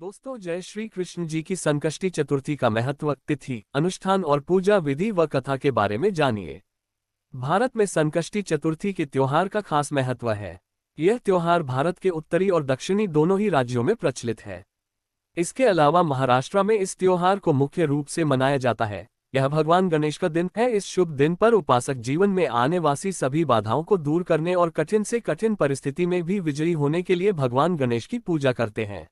दोस्तों, जय श्री कृष्ण जी की संकष्टी चतुर्थी का महत्व, तिथि, अनुष्ठान और पूजा विधि व कथा के बारे में जानिए। भारत में संकष्टी चतुर्थी के त्योहार का खास महत्व है। यह त्योहार भारत के उत्तरी और दक्षिणी दोनों ही राज्यों में प्रचलित है। इसके अलावा महाराष्ट्र में इस त्योहार को मुख्य रूप से मनाया जाता है। यह भगवान गणेश का दिन है। इस शुभ दिन पर उपासक जीवन में आने वाली सभी बाधाओं को दूर करने और कठिन से कठिन परिस्थिति में भी विजयी होने के लिए भगवान गणेश की पूजा करते हैं।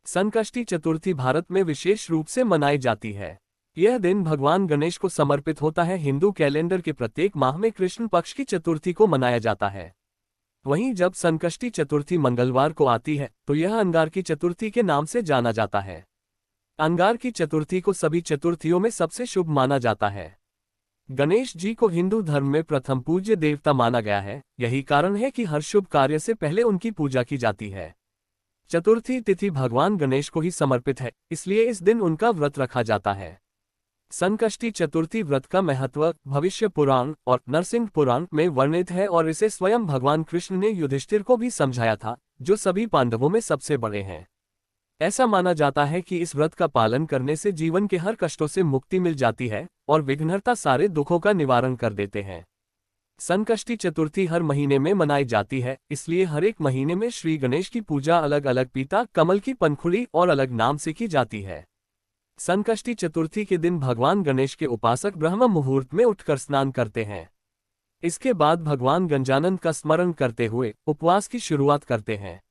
संकष्टी चतुर्थी भारत में विशेष रूप से मनाई जाती है। यह दिन भगवान गणेश को समर्पित होता है। हिंदू कैलेंडर के प्रत्येक माह में कृष्ण पक्ष की चतुर्थी को मनाया जाता है। वहीं जब संकष्टी चतुर्थी मंगलवार को आती है तो यह अंगार की चतुर्थी के नाम से जाना जाता है। अंगार की चतुर्थी को सभी चतुर्थियों में सबसे शुभ माना जाता है। गणेश जी को हिंदू धर्म में प्रथम पूज्य देवता माना गया है। यही कारण है कि हर शुभ कार्य से पहले उनकी पूजा की जाती है। चतुर्थी तिथि भगवान गणेश को ही समर्पित है, इसलिए इस दिन उनका व्रत रखा जाता है। संकष्टी चतुर्थी व्रत का महत्व भविष्य पुराण और नरसिंह पुराण में वर्णित है और इसे स्वयं भगवान कृष्ण ने युधिष्ठिर को भी समझाया था, जो सभी पांडवों में सबसे बड़े हैं। ऐसा माना जाता है कि इस व्रत का पालन करने से जीवन के हर कष्टों से मुक्ति मिल जाती है और विघ्नहर्ता सारे दुखों का निवारण कर देते हैं। संकष्टी चतुर्थी हर महीने में मनाई जाती है, इसलिए हर एक महीने में श्री गणेश की पूजा अलग अलग पीता, कमल की पंखुड़ी और अलग नाम से की जाती है। संकष्टी चतुर्थी के दिन भगवान गणेश के उपासक ब्रह्म मुहूर्त में उठकर स्नान करते हैं। इसके बाद भगवान गजानन का स्मरण करते हुए उपवास की शुरुआत करते हैं।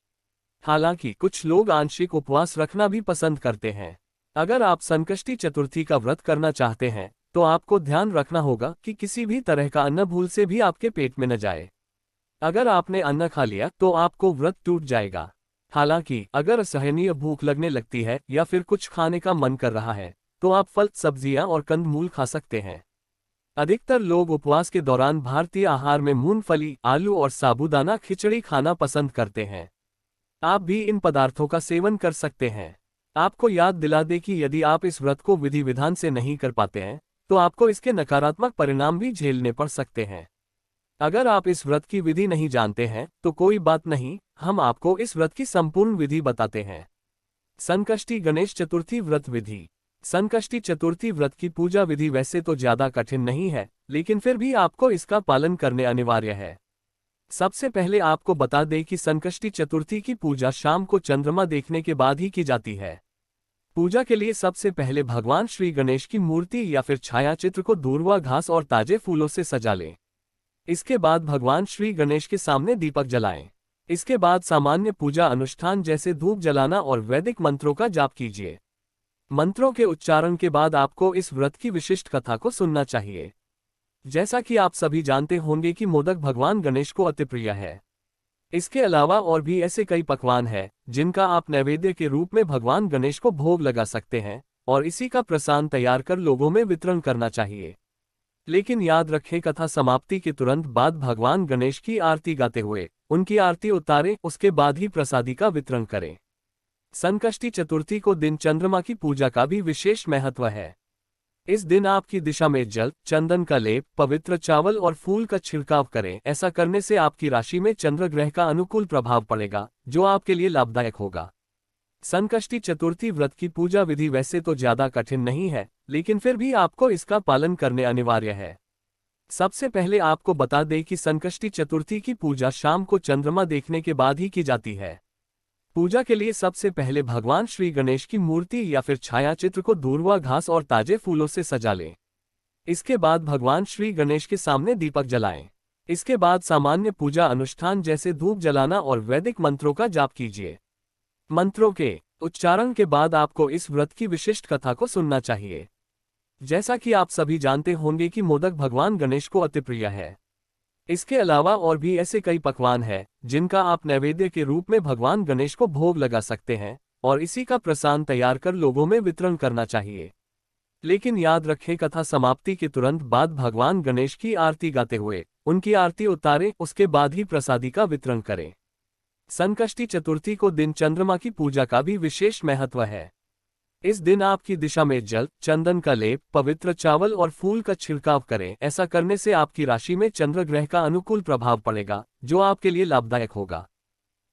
हालांकि कुछ लोग आंशिक उपवास रखना भी पसंद करते हैं। अगर आप संकष्टी चतुर्थी का व्रत करना चाहते हैं तो आपको ध्यान रखना होगा कि किसी भी तरह का अन्न भूल से भी आपके पेट में न जाए। अगर आपने अन्न खा लिया तो आपको व्रत टूट जाएगा। हालांकि अगर असहनीय भूख लगने लगती है या फिर कुछ खाने का मन कर रहा है तो आप फल, सब्जियां और कंदमूल खा सकते हैं। अधिकतर लोग उपवास के दौरान भारतीय आहार में मूंगफली, आलू और साबूदाना खिचड़ी खाना पसंद करते हैं। आप भी इन पदार्थों का सेवन कर सकते हैं। आपको याद दिला दे कि यदि आप इस व्रत को विधि विधान से नहीं कर पाते हैं तो आपको इसके नकारात्मक परिणाम भी झेलने पड़ सकते हैं। अगर आप इस व्रत की विधि नहीं जानते हैं तो कोई बात नहीं, हम आपको इस व्रत की संपूर्ण विधि बताते हैं। संकष्टी गणेश चतुर्थी व्रत विधि। संकष्टी चतुर्थी व्रत की पूजा विधि वैसे तो ज्यादा कठिन नहीं है, लेकिन फिर भी आपको इसका पालन करने अनिवार्य है। सबसे पहले आपको बता दें कि संकष्टी चतुर्थी की पूजा शाम को चंद्रमा देखने के बाद ही की जाती है। पूजा के लिए सबसे पहले भगवान श्री गणेश की मूर्ति या फिर छाया चित्र को दूर्वा घास और ताजे फूलों से सजा लें। इसके बाद भगवान श्री गणेश के सामने दीपक जलाएं। इसके बाद सामान्य पूजा अनुष्ठान जैसे धूप जलाना और वैदिक मंत्रों का जाप कीजिए। मंत्रों के उच्चारण के बाद आपको इस व्रत की विशिष्ट कथा को सुनना चाहिए। जैसा कि आप सभी जानते होंगे कि मोदक भगवान गणेश को अति प्रिय है। इसके अलावा और भी ऐसे कई पकवान हैं जिनका आप नैवेद्य के रूप में भगवान गणेश को भोग लगा सकते हैं और इसी का प्रसाद तैयार कर लोगों में वितरण करना चाहिए। लेकिन याद रखें, कथा समाप्ति के तुरंत बाद भगवान गणेश की आरती गाते हुए उनकी आरती उतारें, उसके बाद ही प्रसादी का वितरण करें। संकष्टी चतुर्थी को दिन चंद्रमा की पूजा का भी विशेष महत्व है। इस दिन आपकी दिशा में जल, चंदन का लेप, पवित्र चावल और फूल का छिड़काव करें। ऐसा करने से आपकी राशि में चंद्र ग्रह का अनुकूल प्रभाव पड़ेगा, जो आपके लिए लाभदायक होगा। संकष्टी चतुर्थी व्रत की पूजा विधि वैसे तो ज्यादा कठिन नहीं है, लेकिन फिर भी आपको इसका पालन करने अनिवार्य है। सबसे पहले आपको बता दें कि संकष्टी चतुर्थी की पूजा शाम को चंद्रमा देखने के बाद ही की जाती है। पूजा के लिए सबसे पहले भगवान श्री गणेश की मूर्ति या फिर छाया चित्र को दूर्वा घास और ताजे फूलों से सजा लें। इसके बाद भगवान श्री गणेश के सामने दीपक जलाएं। इसके बाद सामान्य पूजा अनुष्ठान जैसे धूप जलाना और वैदिक मंत्रों का जाप कीजिए। मंत्रों के उच्चारण के बाद आपको इस व्रत की विशिष्ट कथा को सुनना चाहिए। जैसा कि आप सभी जानते होंगे कि मोदक भगवान गणेश को अति प्रिय है। इसके अलावा और भी ऐसे कई पकवान हैं जिनका आप नैवेद्य के रूप में भगवान गणेश को भोग लगा सकते हैं और इसी का प्रसाद तैयार कर लोगों में वितरण करना चाहिए। लेकिन याद रखें, कथा समाप्ति के तुरंत बाद भगवान गणेश की आरती गाते हुए उनकी आरती उतारें, उसके बाद ही प्रसादी का वितरण करें। संकष्टी चतुर्थी को दिन चंद्रमा की पूजा का भी विशेष महत्व है। इस दिन आपकी दिशा में जल, चंदन का लेप, पवित्र चावल और फूल का छिड़काव करें। ऐसा करने से आपकी राशि में चंद्र ग्रह का अनुकूल प्रभाव पड़ेगा, जो आपके लिए लाभदायक होगा।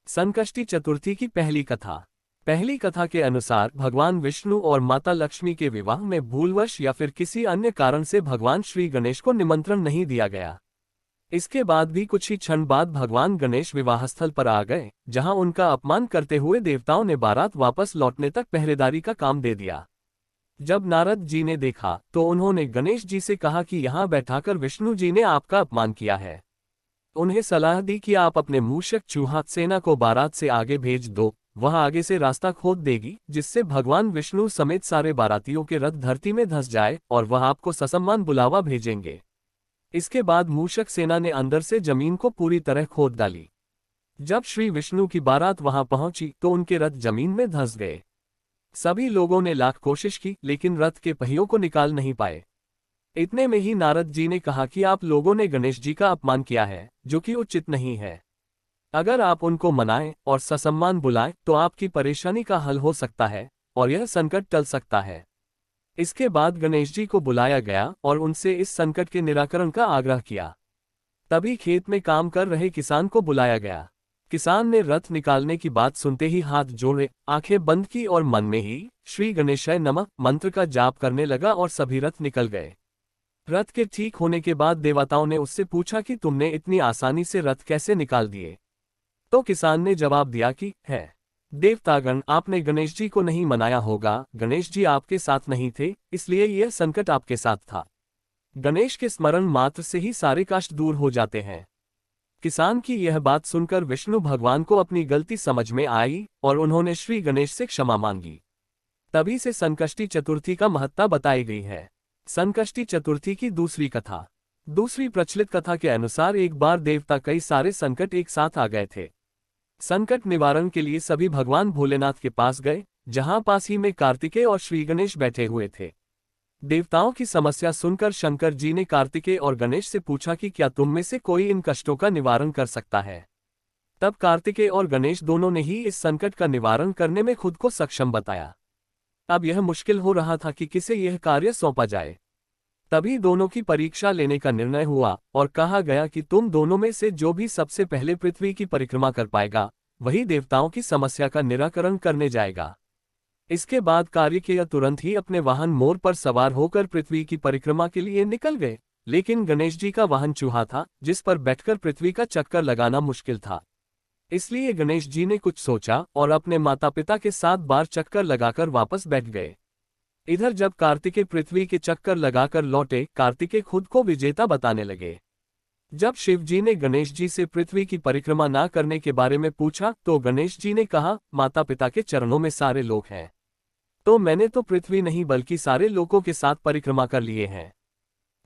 संकष्टी चतुर्थी की पहली कथा। पहली कथा के अनुसार भगवान विष्णु और माता लक्ष्मी के विवाह में भूलवश या फिर किसी अन्य कारण से भगवान श्री गणेश को निमंत्रण नहीं दिया गया। इसके बाद भी कुछ ही क्षण बाद भगवान गणेश विवाह स्थल पर आ गए, जहां उनका अपमान करते हुए देवताओं ने बारात वापस लौटने तक पहरेदारी का काम दे दिया। जब नारद जी ने देखा तो उन्होंने गणेश जी से कहा कि यहाँ बैठाकर विष्णु जी ने आपका अपमान किया है। उन्हें सलाह दी कि आप अपने मूषक चूहा सेना को बारात से आगे भेज दो, वह आगे से रास्ता खोद देगी, जिससे भगवान विष्णु समेत सारे बारातियों के रथ धरती में धंस जाए और वह आपको ससम्मान बुलावा भेजेंगे। इसके बाद मूषक सेना ने अंदर से जमीन को पूरी तरह खोद डाली। जब श्री विष्णु की बारात वहां पहुंची तो उनके रथ जमीन में धंस गए। सभी लोगों ने लाख कोशिश की, लेकिन रथ के पहियों को निकाल नहीं पाए। इतने में ही नारद जी ने कहा कि आप लोगों ने गणेश जी का अपमान किया है, जो कि उचित नहीं है। अगर आप उनको मनाएं और ससम्मान बुलाएं तो आपकी परेशानी का हल हो सकता है और यह संकट टल सकता है। इसके बाद गणेश जी को बुलाया गया और उनसे इस संकट के निराकरण का आग्रह किया। तभी खेत में काम कर रहे किसान को बुलाया गया। किसान ने रथ निकालने की बात सुनते ही हाथ जोड़े, आंखें बंद की और मन में ही श्री गणेशाय नमः मंत्र का जाप करने लगा और सभी रथ निकल गए। रथ के ठीक होने के बाद देवताओं ने उससे पूछा कि तुमने इतनी आसानी से रथ कैसे निकाल दिए। तो किसान ने जवाब दिया कि है देवतागण, आपने गणेश जी को नहीं मनाया होगा, गणेश जी आपके साथ नहीं थे, इसलिए यह संकट आपके साथ था। गणेश के स्मरण मात्र से ही सारे कष्ट दूर हो जाते हैं। किसान की यह बात सुनकर विष्णु भगवान को अपनी गलती समझ में आई और उन्होंने श्री गणेश से क्षमा मांगी। तभी से संकष्टी चतुर्थी का महत्ता बताई गई है। संकष्टी चतुर्थी की दूसरी कथा। दूसरी प्रचलित कथा के अनुसार एक बार देवता कई सारे संकट एक साथ आ गए थे। संकट निवारण के लिए सभी भगवान भोलेनाथ के पास गए, जहां पास ही में कार्तिकेय और श्री गणेश बैठे हुए थे। देवताओं की समस्या सुनकर शंकर जी ने कार्तिकेय और गणेश से पूछा कि क्या तुम में से कोई इन कष्टों का निवारण कर सकता है। तब कार्तिकेय और गणेश दोनों ने ही इस संकट का निवारण करने में खुद को सक्षम बताया। अब यह मुश्किल हो रहा था कि किसे यह कार्य सौंपा जाए। तभी दोनों की परीक्षा लेने का निर्णय हुआ और कहा गया कि तुम दोनों में से जो भी सबसे पहले पृथ्वी की परिक्रमा कर पाएगा, वही देवताओं की समस्या का निराकरण करने जाएगा। इसके बाद कार्तिकेय तुरंत ही अपने वाहन मोर पर सवार होकर पृथ्वी की परिक्रमा के लिए निकल गए, लेकिन गणेश जी का वाहन चूहा था, जिस पर बैठकर पृथ्वी का चक्कर लगाना मुश्किल था। इसलिए गणेश जी ने कुछ सोचा और अपने माता पिता के 7 बार चक्कर लगाकर वापस बैठ गए। इधर जब कार्तिकेय पृथ्वी के चक्कर लगाकर लौटे, कार्तिकेय खुद को विजेता बताने लगे। जब शिव जी ने गणेश जी से पृथ्वी की परिक्रमा ना करने के बारे में पूछा तो गणेश जी ने कहा, माता पिता के चरणों में सारे लोक हैं, तो मैंने तो पृथ्वी नहीं बल्कि सारे लोकों के साथ परिक्रमा कर लिए हैं।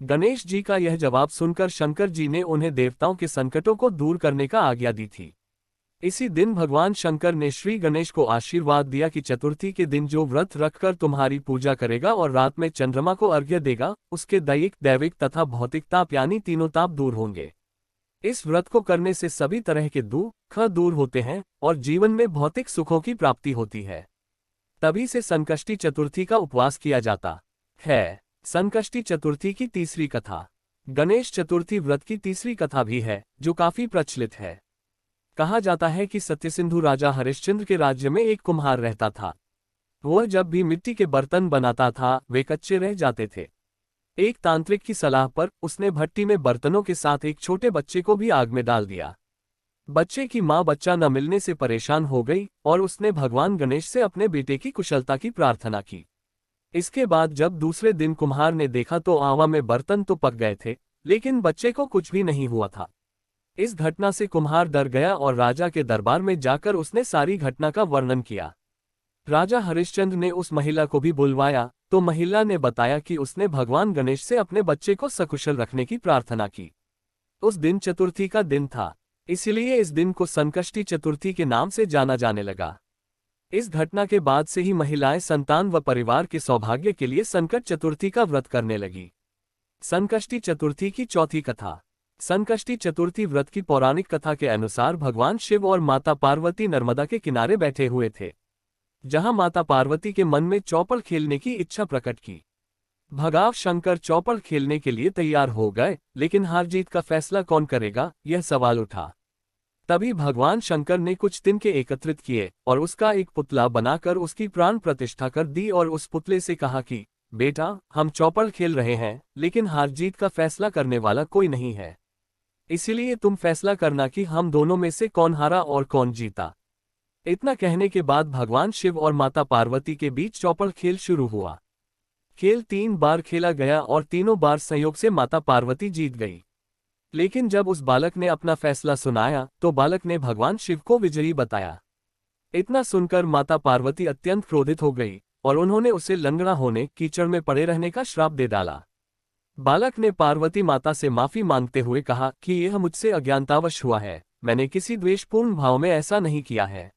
गणेश जी का यह जवाब सुनकर शंकर जी ने उन्हें देवताओं के संकटों को दूर करने का आज्ञा दी थी। इसी दिन भगवान शंकर ने श्री गणेश को आशीर्वाद दिया कि चतुर्थी के दिन जो व्रत रखकर तुम्हारी पूजा करेगा और रात में चंद्रमा को अर्घ्य देगा, उसके दैहिक, दैविक तथा भौतिक ताप यानी तीनों ताप दूर होंगे। इस व्रत को करने से सभी तरह के दुख दूर होते हैं और जीवन में भौतिक सुखों की प्राप्ति होती है। तभी से संकष्टी चतुर्थी का उपवास किया जाता है। संकष्टी चतुर्थी की तीसरी कथा। गणेश चतुर्थी व्रत की तीसरी कथा भी है, जो काफी प्रचलित है। कहा जाता है कि सत्यसिंधु राजा हरिश्चंद्र के राज्य में एक कुम्हार रहता था। वह जब भी मिट्टी के बर्तन बनाता था, वे कच्चे रह जाते थे। एक तांत्रिक की सलाह पर उसने भट्टी में बर्तनों के साथ एक छोटे बच्चे को भी आग में डाल दिया। बच्चे की मां बच्चा न मिलने से परेशान हो गई और उसने भगवान गणेश से अपने बेटे की कुशलता की प्रार्थना की। इसके बाद जब दूसरे दिन कुम्हार ने देखा तो आवा में बर्तन तो पक गए थे, लेकिन बच्चे को कुछ भी नहीं हुआ था। इस घटना से कुम्हार डर गया और राजा के दरबार में जाकर उसने सारी घटना का वर्णन किया। राजा हरिश्चंद्र ने उस महिला को भी बुलवाया तो महिला ने बताया कि उसने भगवान गणेश से अपने बच्चे को सकुशल रखने की प्रार्थना की। उस दिन चतुर्थी का दिन था, इसलिए इस दिन को संकष्टी चतुर्थी के नाम से जाना जाने लगा। इस घटना के बाद से ही महिलाएं संतान व परिवार के सौभाग्य के लिए संकट चतुर्थी का व्रत करने लगी। संकष्टी चतुर्थी की चौथी कथा। संकष्टी चतुर्थी व्रत की पौराणिक कथा के अनुसार भगवान शिव और माता पार्वती नर्मदा के किनारे बैठे हुए थे, जहां माता पार्वती के मन में चौपड़ खेलने की इच्छा प्रकट की। भगवान शंकर चौपड़ खेलने के लिए तैयार हो गए, लेकिन हार जीत का फैसला कौन करेगा, यह सवाल उठा। तभी भगवान शंकर ने कुछ तिनके एकत्रित किए और उसका एक पुतला बनाकर उसकी प्राण प्रतिष्ठा कर दी और उस पुतले से कहा कि बेटा, हम चौपड़ खेल रहे हैं, लेकिन हार जीत का फैसला करने वाला कोई नहीं है। इसीलिए तुम फैसला करना कि हम दोनों में से कौन हारा और कौन जीता। इतना कहने के बाद भगवान शिव और माता पार्वती के बीच चौपड़ खेल शुरू हुआ। खेल 3 बार खेला गया और तीनों बार संयोग से माता पार्वती जीत गई। लेकिन जब उस बालक ने अपना फैसला सुनाया तो बालक ने भगवान शिव को विजयी बताया। इतना सुनकर माता पार्वती अत्यंत क्रोधित हो गई और उन्होंने उसे लंगड़ा होने, कीचड़ में पड़े रहने का श्राप दे डाला। बालक ने पार्वती माता से माफी मांगते हुए कहा कि यह मुझसे अज्ञानतावश हुआ है, मैंने किसी द्वेषपूर्ण भाव में ऐसा नहीं किया है।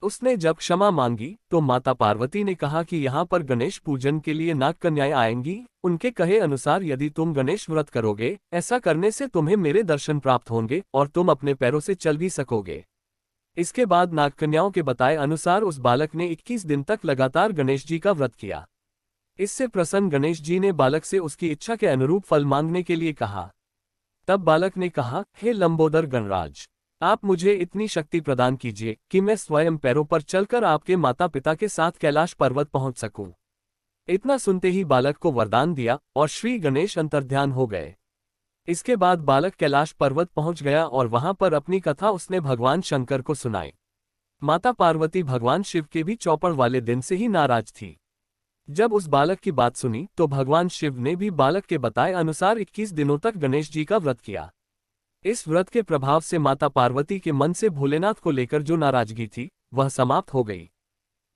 उसने जब क्षमा मांगी तो माता पार्वती ने कहा कि यहाँ पर गणेश पूजन के लिए नाग कन्याएं आएंगी। उनके कहे अनुसार यदि तुम गणेश व्रत करोगे, ऐसा करने से तुम्हें मेरे दर्शन प्राप्त होंगे और तुम अपने पैरों से चल भी सकोगे। इसके बाद नाग कन्याओं के बताए अनुसार उस बालक ने 21 दिन तक लगातार गणेश जी का व्रत किया। इससे प्रसन्न गणेश जी ने बालक से उसकी इच्छा के अनुरूप फल मांगने के लिए कहा। तब बालक ने कहा, हे लंबोदर गणराज, आप मुझे इतनी शक्ति प्रदान कीजिए कि मैं स्वयं पैरों पर चलकर आपके माता पिता के साथ कैलाश पर्वत पहुंच सकूं। इतना सुनते ही बालक को वरदान दिया और श्री गणेश अंतर्ध्यान हो गए। इसके बाद बालक कैलाश पर्वत पहुंच गया और वहां पर अपनी कथा उसने भगवान शंकर को सुनाई। माता पार्वती भगवान शिव के भी चौपड़ वाले दिन से ही नाराज थी। जब उस बालक की बात सुनी तो भगवान शिव ने भी बालक के बताए अनुसार 21 दिनों तक गणेश जी का व्रत किया। इस व्रत के प्रभाव से माता पार्वती के मन से भोलेनाथ को लेकर जो नाराजगी थी वह समाप्त हो गई।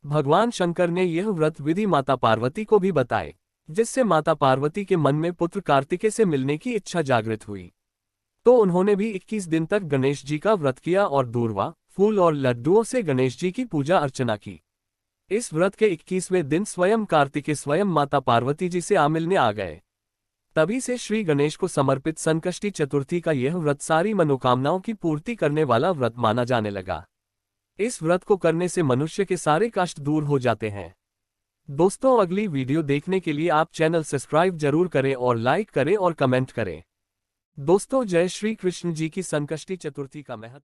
भगवान शंकर ने यह व्रत विधि माता पार्वती को भी बताए, जिससे माता पार्वती के मन में पुत्र कार्तिकेय से मिलने की इच्छा जागृत हुई। तो उन्होंने भी 21 दिन तक गणेश जी का व्रत किया और दूर्वा, फूल और लड्डुओं से गणेश जी की पूजा अर्चना की। इस व्रत के 21वें दिन स्वयं कार्तिकेय स्वयं माता पार्वती जी से मिलने आ गए। तभी से श्री गणेश को समर्पित संकष्टी चतुर्थी का यह व्रत सारी मनोकामनाओं की पूर्ति करने वाला व्रत माना जाने लगा। इस व्रत को करने से मनुष्य के सारे कष्ट दूर हो जाते हैं। दोस्तों, अगली वीडियो देखने के लिए आप चैनल सब्सक्राइब जरूर करें और लाइक करें और कमेंट करें। दोस्तों, जय श्री कृष्ण जी की संकष्टी चतुर्थी का महत्व।